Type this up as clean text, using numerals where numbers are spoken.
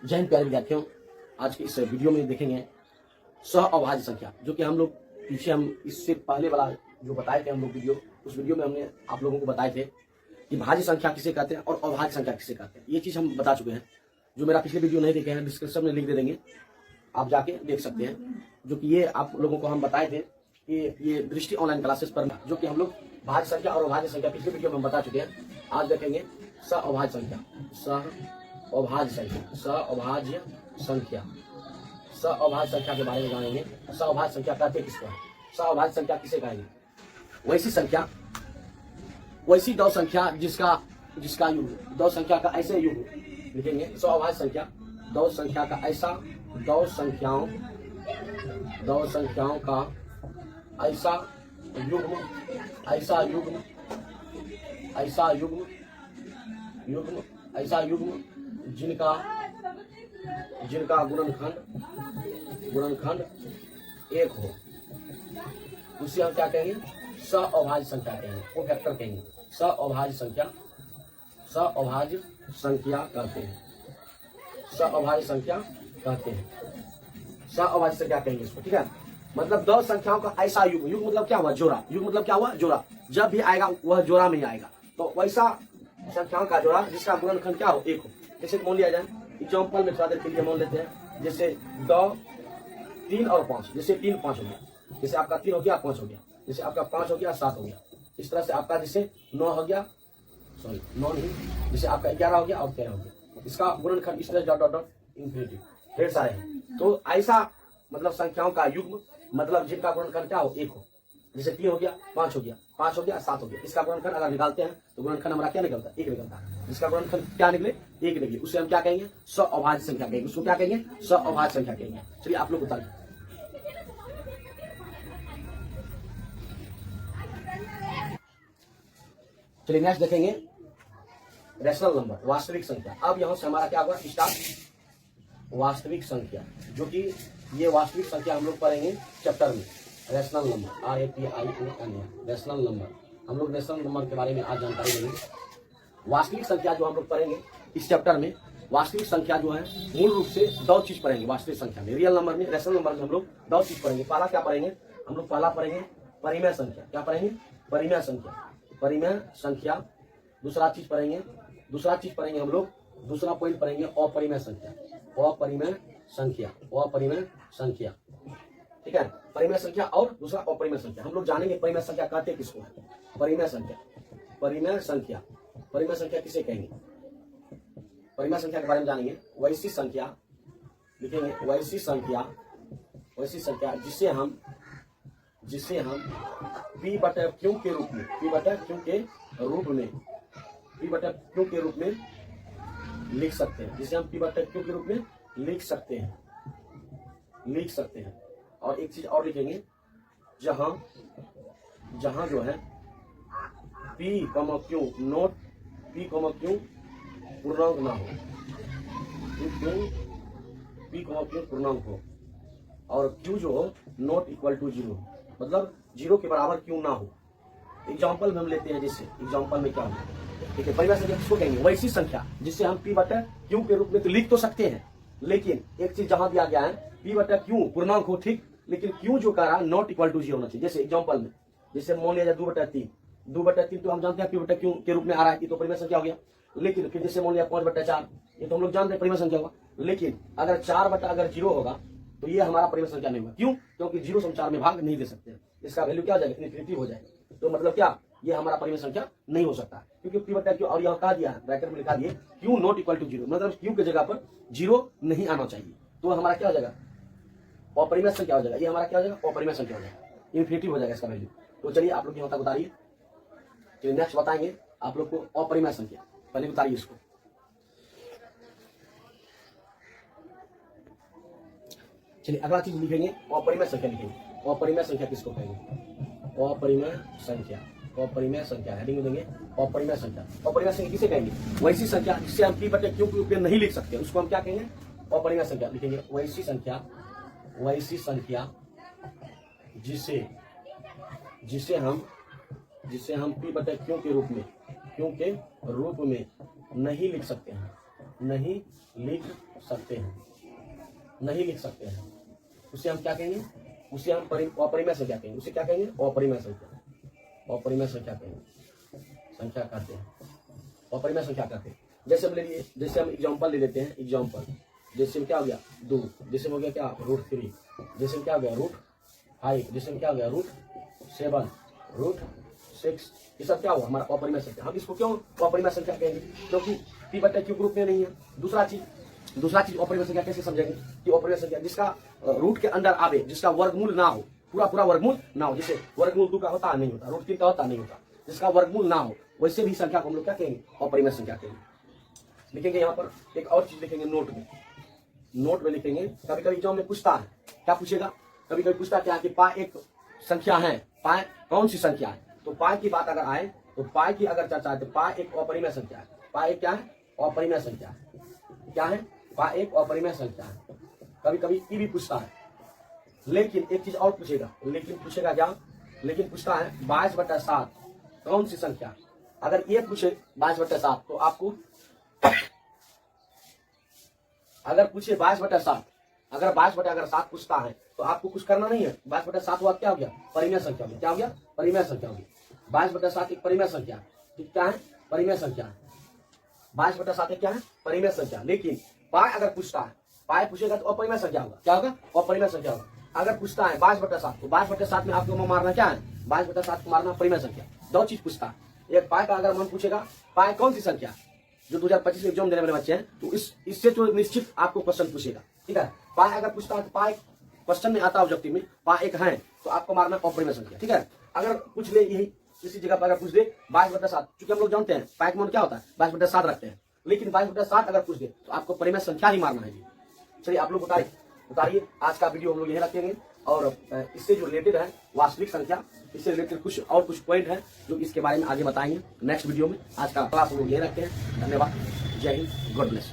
जय हिंद प्यारे विद्यार्थियों। आज के इस वीडियो में देखेंगे सह अभाज्य संख्या, जो कि हम लोग पीछे हम इससे पहले वाला जो बताए थे हम लोग वीडियो, उस वीडियो में हमने आप लोगों को बताए थे कि भाज्य संख्या किसे कहते हैं और अभाज्य संख्या किसे कहते हैं। ये चीज हम बता चुके हैं। जो मेरा पिछले वीडियो नहीं देखे हैं डिस्क्रिप्शन में लिख दे देंगे, आप जाके देख सकते हैं। जो कि ये आप लोगों को हम बताए थे कि ये दृष्टि ऑनलाइन क्लासेस पर, जो कि हम लोग भाज्य संख्या और अभाज्य संख्या पिछले वीडियो में हम बता चुके हैं। आज देखेंगे सह अभाज्य संख्या, सह अभाज्य संख्या, सह अभाज्य संख्या, सह अभाज्य संख्या के बारे में जानेंगे। सह अभाज्य संख्या कहते किसको है, सह अभाज्य संख्या किसे कहेंगे। वैसी संख्या, वैसी दो संख्या जिसका युग, दो संख्या का ऐसे युग लिखेंगे। सह अभाज्य संख्या दो संख्या का ऐसा, दो संख्याओं का ऐसा युग्म, ऐसा युग्म, ऐसा युग्म, युग्म, ऐसा युग्म जिनका गुणनखंड एक हो, उसे हम क्या कहेंगे, सह अभाज्य संख्या कहेंगे, वो फैक्टर कहेंगे। सह अभाज्य संख्या, सह अभाज्य संख्या कहते हैं, सह अभाज्य संख्या कहते हैं, सह अभाज्य संख्या कहेंगे इसको। ठीक है, मतलब दो संख्याओं का ऐसा युग, युग मतलब क्या हुआ, जोड़ा। युग मतलब क्या हुआ, जोड़ा। जब भी आएगा वह जोड़ा में ही आएगा, तो वैसा संख्याओं का जोड़ा जिसका गुणनखंड क्या हो, एक हो। जैसे मान लिया जाए एग्जाम्पल में थोड़ा देर के लिए मान लेते हैं, जैसे 2, 3 और 5। जैसे 3 5 हो गया, जैसे आपका 3 हो गया 5 हो गया, जैसे आपका 5 हो गया 7 हो गया। इस तरह से आपका जैसे 9 हो गया, सॉरी 9 नहीं, जैसे आपका 11 हो गया और 13 हो गया। इसका गुणनखंड इस तरह डॉट डॉट डॉट इन्फिनिटी ढेर सारे हैं। तो ऐसा मतलब संख्याओं का युग्म, मतलब जिनका गुणनखंड क्या हो, एक हो। जैसे 3 हो गया 5 हो गया, 5 हो गया 7 हो गया। इसका गुणनखंड अगर निकालते हैं तो गुणनखंड हमारा क्या निकलता है, एक निकलता है। जिसका गुणनखंड क्या निकले, एक निकले, उसे हम क्या कहेंगे, सह अभाज्य संख्या कहेंगे। उसको क्या कहेंगे, सह अभाज्य संख्या कहेंगे। चलिए आप लोग बताइए। चलिए नेक्स्ट देखेंगे रैशनल नंबर, वास्तविक संख्या। अब यहां से हमारा क्या होगा, स्टार्ट वास्तविक संख्या, जो कि ये वास्तविक संख्या हम लोग पढ़ेंगे चैप्टर में, rational number, RATION, rational number. हम लोग रैशनल नंबर के बारे में आज जानकारी देंगे। वास्तविक संख्या जो हम लोग पढ़ेंगे इस चैप्टर में, वास्तविक संख्या जो है मूल रूप से दो चीज पढ़ेंगे वास्तविक संख्या में। रियल नंबर में, रैशनल नंबर में हम लोग दो चीज पढ़ेंगे। पहला क्या पढ़ेंगे हम लोग, पहला पढ़ेंगे परिमेय संख्या। क्या पढ़ेंगे, परिमेय संख्या, परिमेय संख्या। दूसरा चीज पढ़ेंगे हम लोग, दूसरा पॉइंट पढ़ेंगे अपरिमेय संख्या, अपरिमेय संख्या, अपरिमेय संख्या। ठीक है, परिमेय संख्या और दूसरा अपरिमेय संख्या। हम लोग जानेंगे परिमेय संख्या कहते किसको है, परिमेय संख्या, परिमेय संख्या, परिमेय संख्या किसे कहेंगे। परिमेय संख्या के बारे में जानेंगे। वैसी संख्या लिखेंगे, वैसी संख्या, वैसी संख्या जिसे हम P/Q के रूप में, P/Q के रूप में लिख सकते हैं, जिसे हम P/Q के रूप में लिख सकते हैं। और एक चीज और लिखेंगे, जहां जो है P/Q नोट P/Q पूर्णांक ना हो, P/Q पूर्णांक हो, और Q जो हो नॉट इक्वल टू 0, मतलब 0 के बराबर Q ना हो। एग्जाम्पल में हम लेते हैं, जैसे एग्जाम्पल में क्या हो, ठीक है, परिमेय संख्या किसको कहेंगे, वैसी संख्या जिससे हम P/Q के रूप में तो लिख तो सकते हैं, लेकिन एक चीज जहां दिया गया है P/Q पूर्णांक हो, ठीक, लेकिन Q जो कह रहा है नॉट इक्वल टू 0 होना चाहिए। जैसे एग्जाम्पल में, जैसे मान लिया जाए 2/3 तो हम जानते हैं P/Q के रूप में आ रहा है, ये तो परिमेय संख्या हो गया। लेकिन फिर जैसे मान लिया 5/4, ये तो हम लोग जानते हैं परिमेय संख्या होगा। लेकिन अगर 4/0 होगा तो ये हमारा परिमेय संख्या नहीं होगा। क्यों, क्योंकि 0 से हम 4 में भाग नहीं दे सकते हैं, इसका वैल्यू क्या हो जाएगा, इन्फिनिटी हो जाएगा। तो मतलब क्या, ये हमारा परिमेय संख्या नहीं हो सकता, क्योंकि P/Q और यहाँ कहा दिया है, ब्रैकेट में लिखा दिए Q नॉट इक्वल टू 0, मतलब Q की जगह पर 0 नहीं आना चाहिए। तो हमारा क्या हो जाएगा, अपरिमेय संख्या हो जाएगा। ये हमारा क्या हो जाएगा, अपरिमेय संख्या हो जाएगा, इन्फिनिटी हो जाएगा इसका वैल्यू। तो चलिए आप लोग यहाँ तक उतारिए। चलिए नेक्स्ट बताएंगे आप लोग को अपरिमेय संख्या, पहले उतारिए इसको। चलिए अगला चीज लिखेंगे, अपरिमेय संख्या लिखेंगे। अपरिमेय संख्या किसको कहेंगे, अपरिमेय संख्या, अपरिमेय संख्या हेडिंग देंगे, अपरिमेय संख्या। अपरिमेय संख्या किसे कहेंगे, वैसी संख्या जिससे हम P/Q के रूप में नहीं लिख सकते, उसको हम क्या कहेंगे, अपरिमेय संख्या लिखेंगे। वैसी संख्या जिसे हम P/Q के रूप में नहीं लिख सकते हैं, नहीं लिख सकते हैं, नहीं लिख सकते हैं, उसे हम क्या कहेंगे, उसे हम अपरिमेय संख्या कहेंगे। उसे क्या कहेंगे, अपरिमेय संख्या, अपरिमेय संख्या कहेंगे, संख्या कहते हैं, अपरिमेय संख्या कहते हैं। जैसे हम एग्जाम्पल ले लेते हैं, एग्जाम्पल जैसे क्या हो गया 2, जैसे हो गया क्या √3, जैसे क्या हो गया √5, जैसे क्या हो गया √7, √6, ये सब क्या हुआ हमारा अपरिमेय संख्या। हम इसको क्यों अपरिमेय संख्या कहेंगे, क्योंकि p/q ग्रुप में नहीं है। दूसरा चीज अपरिमेय संख्या कैसे समझेंगे कि अपरिमेय संख्या जिसका रूट के अंदर आवे, जिसका वर्गमूल ना हो, पूरा वर्गमूल ना हो, जैसे वर्गमूल 2 का होता नहीं होता, √3 का होता नहीं होता, जिसका वर्गमूल ना हो, वैसे भी संख्या को हम लोग क्या कहेंगे, अपरिमेय संख्या कहेंगे। लिखेंगे यहाँ पर एक और चीज लिखेंगे नोट में लिखेंगे। कभी कभी एग्जाम में पूछता है, क्या पूछेगा, कभी कभी पूछता क्या कि पाई एक संख्या है, पाई कौन सी संख्या है, तो पाई की बात अगर आए तो पाई की अगर चर्चा है तो पाई एक अपरिमेय संख्या है। पाई क्या है, अपरिमेय संख्या है। क्या है, पाई एक अपरिमेय संख्या है। कभी कभी ई भी पूछता है, लेकिन एक चीज और पूछेगा, लेकिन पूछेगा क्या, लेकिन पूछता है 22/7 कौन सी संख्या। अगर ये पूछे 22/7 तो आपको अगर पूछे 22/7, अगर 22/7 पूछता है तो आपको कुछ करना नहीं है। 22/7 हुआ क्या हो गया, परिमेय संख्या हो गया। क्या हो गया, परिमेय संख्या हो गई। 22/7 एक परिमेय संख्या, क्या है, परिमेय संख्या है। 22/7 क्या है, परिमेय संख्या। लेकिन पाई अगर पूछता है, पाई पूछेगा तो अपरिमेय संख्या होगा। क्या होगा, अपरिमेय संख्या होगा। अगर पूछता है 22/7 तो 22/7 में आपको मारना क्या है, 22/7 को मारना परिमेय संख्या। 2 चीज पूछता है, एक पाई का अगर मन पूछेगा पाई कौन सी संख्या, जो 2025 में एग्जाम देने वाले बच्चे हैं तो इससे तो निश्चित आपको क्वेश्चन पूछेगा। ठीक है, पाई अगर पूछता है तो पाई क्वेश्चन में आता है ऑब्जेक्टिव में, पाई एक है तो आपको मारना अपरिमेय संख्या। ठीक है, अगर पूछ ले यही किसी जगह पर अगर पूछ दे 22/7, क्योंकि हम लोग जानते हैं पाई का मान क्या होता है, 22/7 रखते हैं, लेकिन 22/7 अगर पूछ दे तो आपको परिमेय संख्या ही मारना है। चलिए आप लोग उतारिए। आज का वीडियो हम लोग यही रखेंगे और इससे जो रिलेटेड है वास्तविक संख्या, इससे रिलेटेड कुछ पॉइंट है जो इसके बारे में आगे बताएंगे नेक्स्ट वीडियो में। आज का क्लास हम लोग यही रखते हैं। धन्यवाद, जय हिंद, गॉड ब्लेस।